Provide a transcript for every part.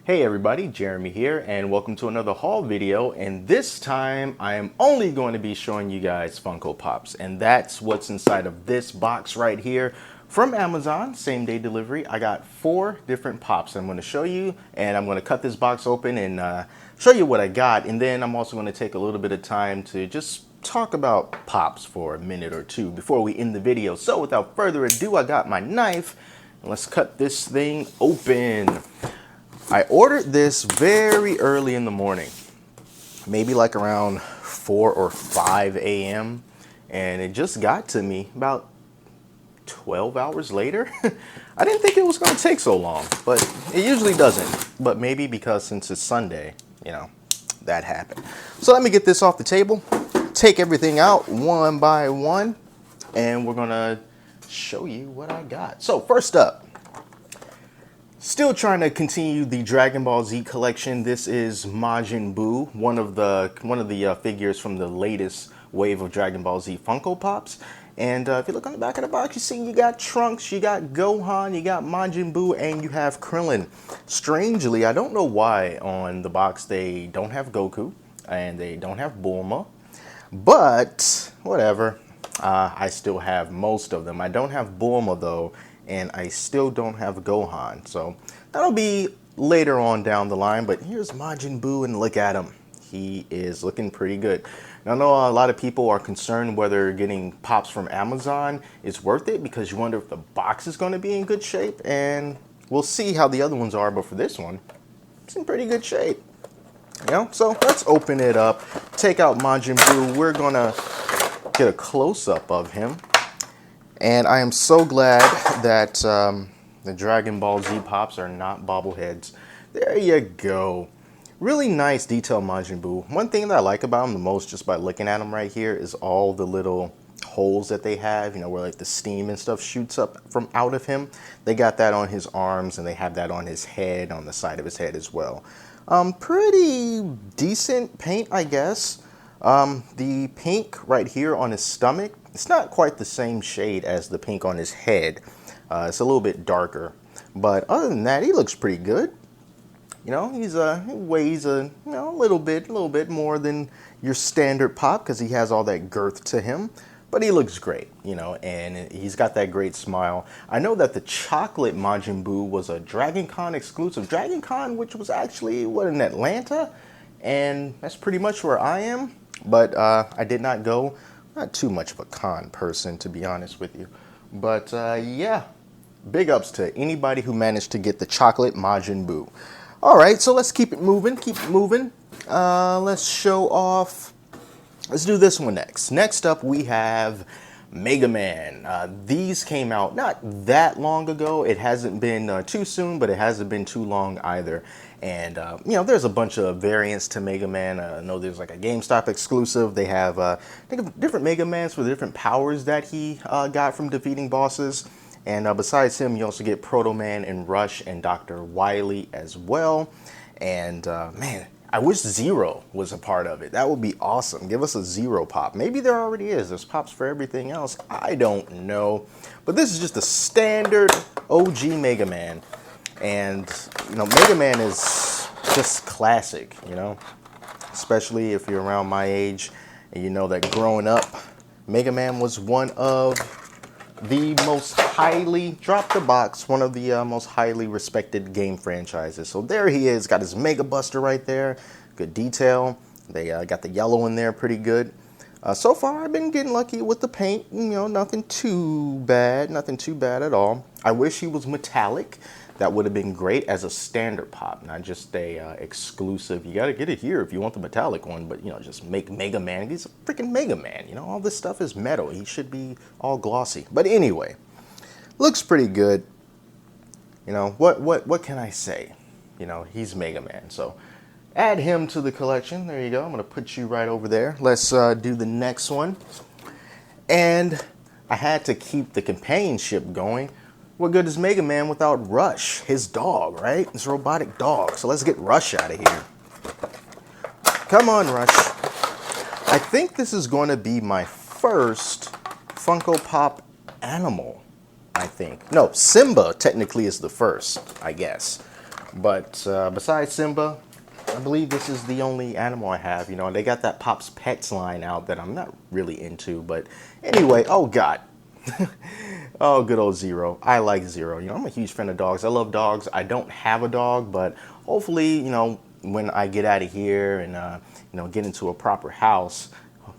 Hey everybody, Jeremy here, and welcome to another haul video. And this time I am only going to be showing you guys Funko Pops, and that's what's inside of this box right here from Amazon, same day delivery. I got 4 different pops I'm going to show you, and I'm going to cut this box open and show you what I got. And then I'm also going to take a little bit of time to just talk about pops for a minute or two before we end the video. So without further ado, I got my knife. Let's cut this thing open. I ordered this very early in the morning, maybe like around 4 or 5 a.m. and it just got to me about 12 hours later. I didn't think it was going to take so long, but it usually doesn't. But maybe because since it's Sunday, you know, that happened. So let me get this off the table, take everything out one by one, and we're going to show you what I got. So first up, still trying to continue the Dragon Ball Z collection. This is Majin Buu, one of the figures from the latest wave of Dragon Ball Z Funko Pops. And if you look on the back of the box, you see you got Trunks, you got Gohan, you got Majin Buu, and you have Krillin. Strangely, I don't know why on the box they don't have Goku and they don't have Bulma, but whatever. I still have most of them. I don't have Bulma though, and I still don't have Gohan. So that'll be later on down the line. But here's Majin Buu, and look at him. He is looking pretty good. Now, I know a lot of people are concerned whether getting Pops from Amazon is worth it because you wonder if the box is going to be in good shape. And we'll see how the other ones are. But for this one, it's in pretty good shape. You know, so let's open it up, take out Majin Buu. We're going to get a close-up of him. And I am so glad that the Dragon Ball Z Pops are not bobbleheads. There you go. Really nice detail Majin Buu. One thing that I like about him the most, just by looking at him right here, is all the little holes that they have, you know, where like the steam and stuff shoots up from out of him. They got that on his arms, and they have that on his head, on the side of his head as well. Pretty decent paint, I guess. The pink right here on his stomach, it's not quite the same shade as the pink on his head. It's a little bit darker, but other than that, he looks pretty good. You know, he weighs a little bit more than your standard Pop because he has all that girth to him. But he looks great, you know, and he's got that great smile. I know that the chocolate Majin Buu was a Dragon Con exclusive. Dragon Con, which was actually, in Atlanta? And that's pretty much where I am. But I did not go. Not too much of a con person, to be honest with you. But yeah, big ups to anybody who managed to get the chocolate Majin Buu. All right, so let's keep it moving. Let's show off. Let's do this one next. Next up, we have Mega Man. These came out not that long ago. It hasn't been too soon, but it hasn't been too long either. And, you know, there's a bunch of variants to Mega Man. I know there's like a GameStop exclusive. They have I think different Mega Mans with different powers that he got from defeating bosses. And besides him, you also get Proto Man and Rush and Dr. Wily as well. And, man, I wish Zero was a part of it. That would be awesome. Give us a Zero Pop. Maybe there already is. There's Pops for everything else. I don't know. But this is just a standard OG Mega Man. And, you know, Mega Man is just classic, you know. Especially if you're around my age and you know that growing up, Mega Man was one of the most highly, drop the box, one of the most highly respected game franchises. So there he is, got his Mega Buster right there, good detail. They got the yellow in there pretty good. So far I've been getting lucky with the paint, you know, nothing too bad at all. I wish he was metallic. That would have been great as a standard Pop, not just a exclusive. You gotta get it here if you want the metallic one, but you know, just make Mega Man. He's a freaking Mega Man. You know, all this stuff is metal. He should be all glossy. But anyway, looks pretty good. You know, what can I say? You know, he's Mega Man. So add him to the collection. There you go. I'm gonna put you right over there. Let's do the next one. And I had to keep the companionship going. What good is Mega Man without Rush, his dog, right? His robotic dog. So let's get Rush out of here. Come on, Rush. I think this is going to be my first Funko Pop animal, I think. No, Simba technically is the first, I guess. But besides Simba, I believe this is the only animal I have. You know, they got that Pops Pets line out that I'm not really into. But anyway, oh God. Oh, good old Zero. I like Zero. You know, I'm a huge fan of dogs. I love dogs. I don't have a dog, but hopefully, you know, when I get out of here and, you know, get into a proper house,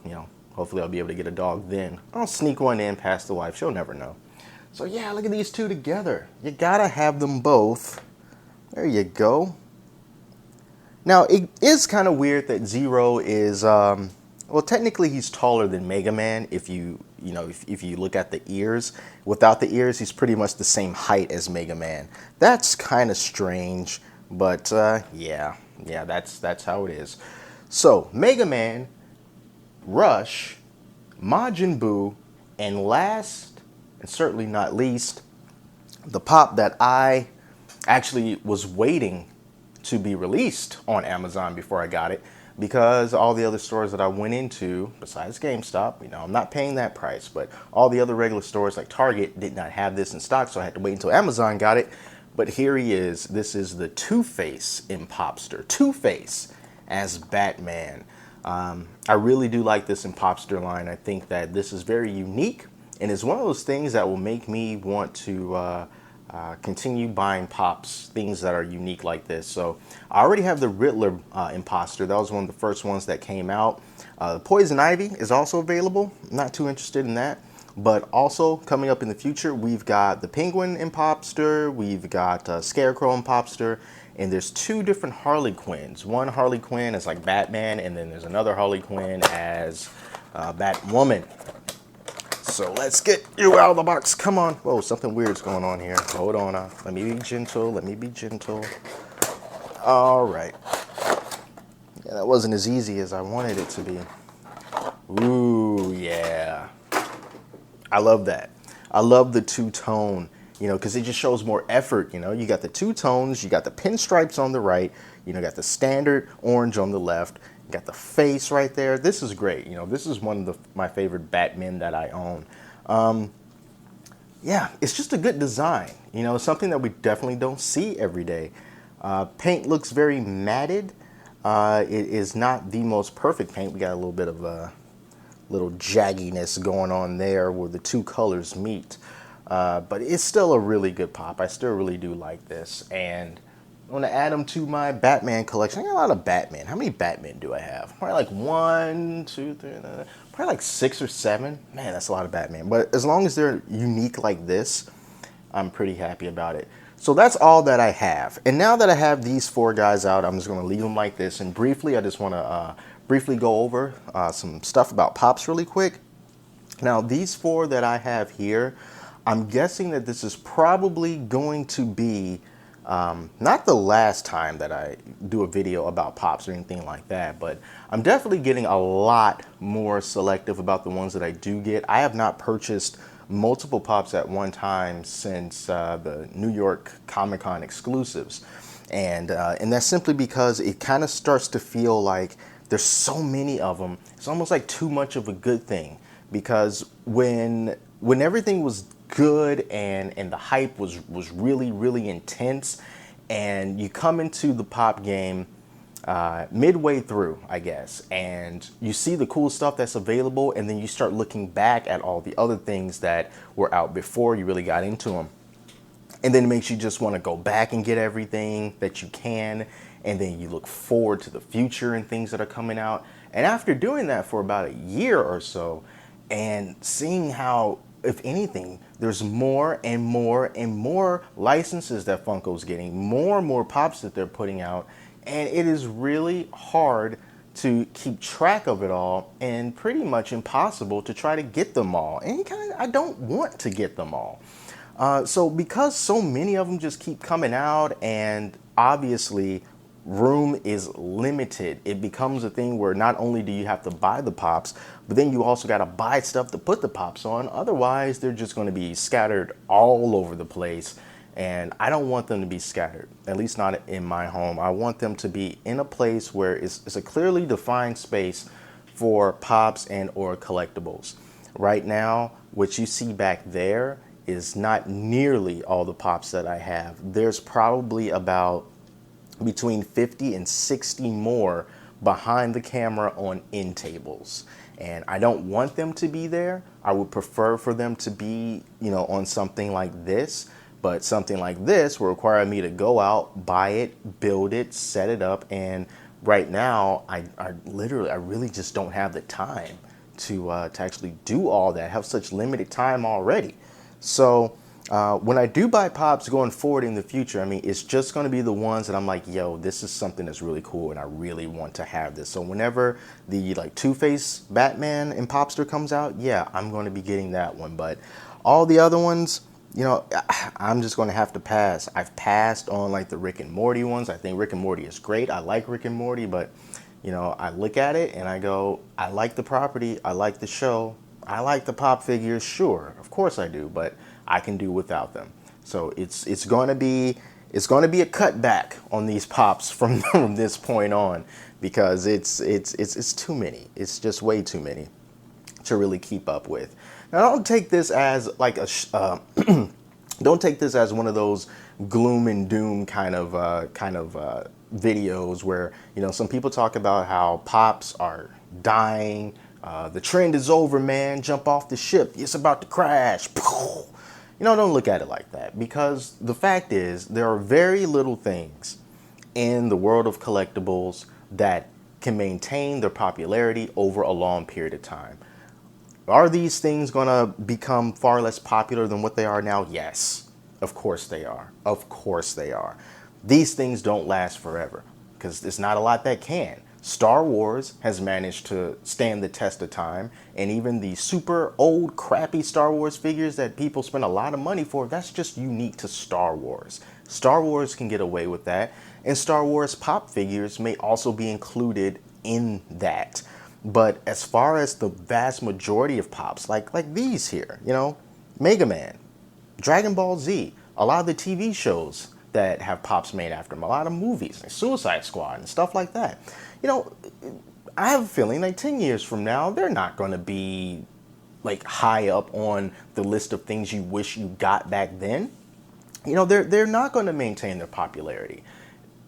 you know, hopefully I'll be able to get a dog then. I'll sneak one in past the wife. She'll never know. So yeah, look at these two together. You gotta have them both. There you go. Now, it is kind of weird that Zero is, well, technically he's taller than Mega Man if if you look at the ears. Without the ears, he's pretty much the same height as Mega Man. That's kind of strange, but yeah, that's how it is. So, Mega Man, Rush, Majin Buu, and last, and certainly not least, the pop that I actually was waiting to be released on Amazon before I got it, because all the other stores that I went into, besides GameStop, you know, I'm not paying that price, but all the other regular stores like Target did not have this in stock, so I had to wait until Amazon got it. But here he is. This is the Two-Face Impopster. Two-Face as Batman. I really do like this Impopster line. I think that this is very unique, and it's one of those things that will make me want to continue buying Pops, things that are unique like this. So I already have the Riddler Imposter. That was one of the first ones that came out. Poison Ivy is also available. Not too interested in that. But also coming up in the future, we've got the Penguin Imposter, we've got Scarecrow Imposter, and there's two different Harley Quinns. One Harley Quinn is like Batman, and then there's another Harley Quinn as Batwoman. So let's get you out of the box. Come on. Whoa, something weird's going on here. Hold on. Let me be gentle. Let me be gentle. All right. Yeah, that wasn't as easy as I wanted it to be. Ooh, yeah. I love that. I love the two-tone, you know, because it just shows more effort, you know. You got the two tones. You got the pinstripes on the right. You know, got the standard orange on the left. Got the face right there. This is great. You know, this is one of my favorite Batmen that I own. Yeah, it's just a good design. You know, something that we definitely don't see every day. Paint looks very matted. It is not the most perfect paint. We got a little bit of a little jagginess going on there where the two colors meet. But it's still a really good pop. I still really do like this. And I'm going to add them to my Batman collection. I got a lot of Batman. How many Batmen do I have? Probably like 1, 2, 3, probably like 6 or 7. Man, that's a lot of Batman. But as long as they're unique like this, I'm pretty happy about it. So that's all that I have. And now that I have these 4 guys out, I'm just going to leave them like this. And briefly, I just want to briefly go over some stuff about Pops really quick. Now, these 4 that I have here, I'm guessing that this is probably going to be not the last time that I do a video about Pops or anything like that, but I'm definitely getting a lot more selective about the ones that I do get. I have not purchased multiple Pops at one time since the New York Comic-Con exclusives. And that's simply because it kind of starts to feel like there's so many of them. It's almost like too much of a good thing, because when everything was good and the hype was really, really intense, and you come into the Pop game midway through, I guess, and you see the cool stuff that's available, and then you start looking back at all the other things that were out before you really got into them. And then it makes you just want to go back and get everything that you can, and then you look forward to the future and things that are coming out. And after doing that for about a year or so, and seeing how, if anything, there's more and more and more licenses that Funko's getting, more and more Pops that they're putting out, and it is really hard to keep track of it all, and pretty much impossible to try to get them all. And I don't want to get them all. So because so many of them just keep coming out, and obviously room is limited, it becomes a thing where not only do you have to buy the Pops, but then you also got to buy stuff to put the Pops on. Otherwise, they're just going to be scattered all over the place. And I don't want them to be scattered, at least not in my home. I want them to be in a place where it's a clearly defined space for Pops and or collectibles. Right now, what you see back there is not nearly all the Pops that I have. There's probably about between 50 and 60 more behind the camera on end tables. And I don't want them to be there. I would prefer for them to be, on something like this. But something like this will require me to go out, buy it, build it, set it up. And right now, I really just don't have the time to actually do all that. I have such limited time already. So when I do buy Pops going forward in the future, I mean, it's just going to be the ones that I'm like, yo, this is something that's really cool and I really want to have this. So whenever the Two-Face Batman and Popster comes out, yeah, I'm going to be getting that one. But all the other ones, I'm just going to have to pass. I've passed on the Rick and Morty ones. I think Rick and Morty is great. I like Rick and Morty, but I look at it and I go, I like the property. I like the show. I like the pop figures. Sure, of course I do, but I can do without them. So it's going to be a cutback on these Pops from this point on, because it's too many. It's just way too many to really keep up with. Now, don't take this as don't take this as one of those gloom and doom kind of videos where some people talk about how Pops are dying. The trend is over, man. Jump off the ship. It's about to crash. Don't look at it like that, because the fact is there are very little things in the world of collectibles that can maintain their popularity over a long period of time. Are these things going to become far less popular than what they are now? Yes, of course they are. Of course they are. These things don't last forever, because there's not a lot that can. Star Wars has managed to stand the test of time, and even the super old crappy Star Wars figures that people spend a lot of money for, that's just unique to Star Wars. Star Wars can get away with that, and Star Wars pop figures may also be included in that. But as far as the vast majority of Pops, like these here, Mega Man, Dragon Ball Z, a lot of the TV shows that have Pops made after them, a lot of movies, like Suicide Squad and stuff like that. I have a feeling 10 years from now, they're not going to be high up on the list of things you wish you got back then. They're not going to maintain their popularity.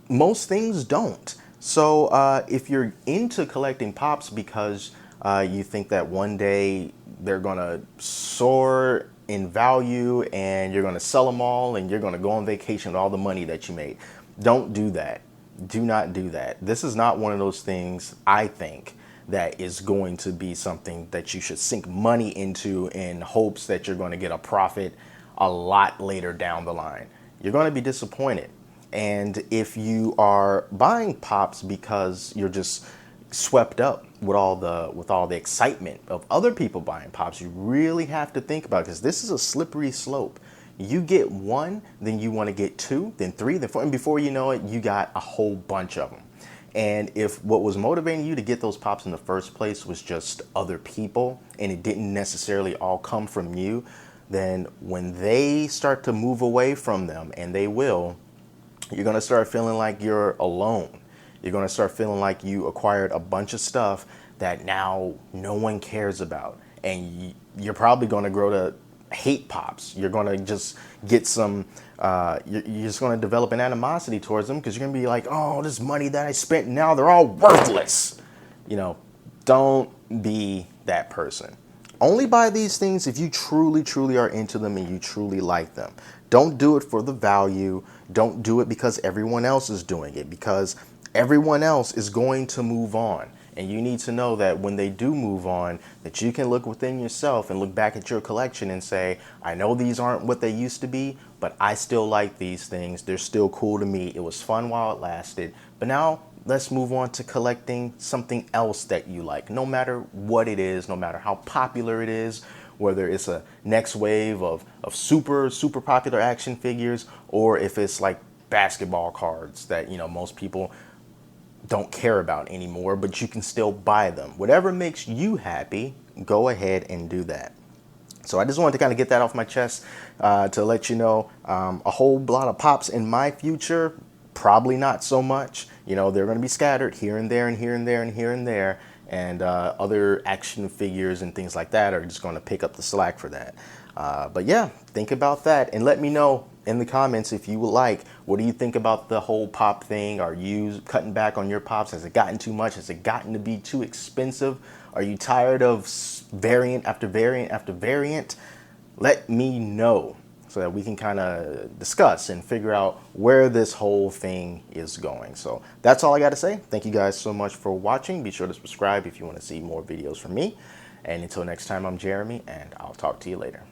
Most things don't. So if you're into collecting Pops because you think that one day they're going to soar in value and you're going to sell them all and you're going to go on vacation with all the money that you made, don't do that. Do not do that. This is not one of those things, I think, that is going to be something that you should sink money into in hopes that you're going to get a profit a lot later down the line. You're going to be disappointed. And if you are buying Pops because you're just swept up with all the excitement of other people buying Pops, you really have to think about it, because this is a slippery slope. You get one, then you want to get two, then three, then four, and before you know it, you got a whole bunch of them. And if what was motivating you to get those Pops in the first place was just other people, and it didn't necessarily all come from you, then when they start to move away from them, and they will, you're going to start feeling like you're alone. You're going to start feeling like you acquired a bunch of stuff that now no one cares about. And you're probably going to grow to hate Pops. You're going to just get some, you're just going to develop an animosity towards them, because you're going to be like, oh, this money that I spent, now they're all worthless. Don't be that person. Only buy these things if you truly, truly are into them and you truly like them. Don't do it for the value. Don't do it because everyone else is doing it, because everyone else is going to move on. And you need to know that when they do move on, that you can look within yourself and look back at your collection and say, I know these aren't what they used to be, but I still like these things. They're still cool to me. It was fun while it lasted. But now let's move on to collecting something else that you like, no matter what it is, no matter how popular it is, whether it's a next wave of super popular action figures, or if it's like basketball cards that, most people don't care about anymore, but you can still buy them. Whatever makes you happy, go ahead and do that. So I just wanted to kind of get that off my chest to let you know a whole lot of Pops in my future, probably not so much. They're going to be scattered here and there and here and there and here and there. And other action figures and things like that are just going to pick up the slack for that. But yeah, think about that and let me know in the comments if you would like. What do you think about the whole pop thing? Are you cutting back on your pops? Has it gotten too much? Has it gotten to be too expensive? Are you tired of variant after variant after variant? Let me know so that we can kind of discuss and figure out where this whole thing is going. So that's all I got to say. Thank you guys so much for watching. Be sure to subscribe if you want to see more videos from me. And until next time, I'm Jeremy, and I'll talk to you later.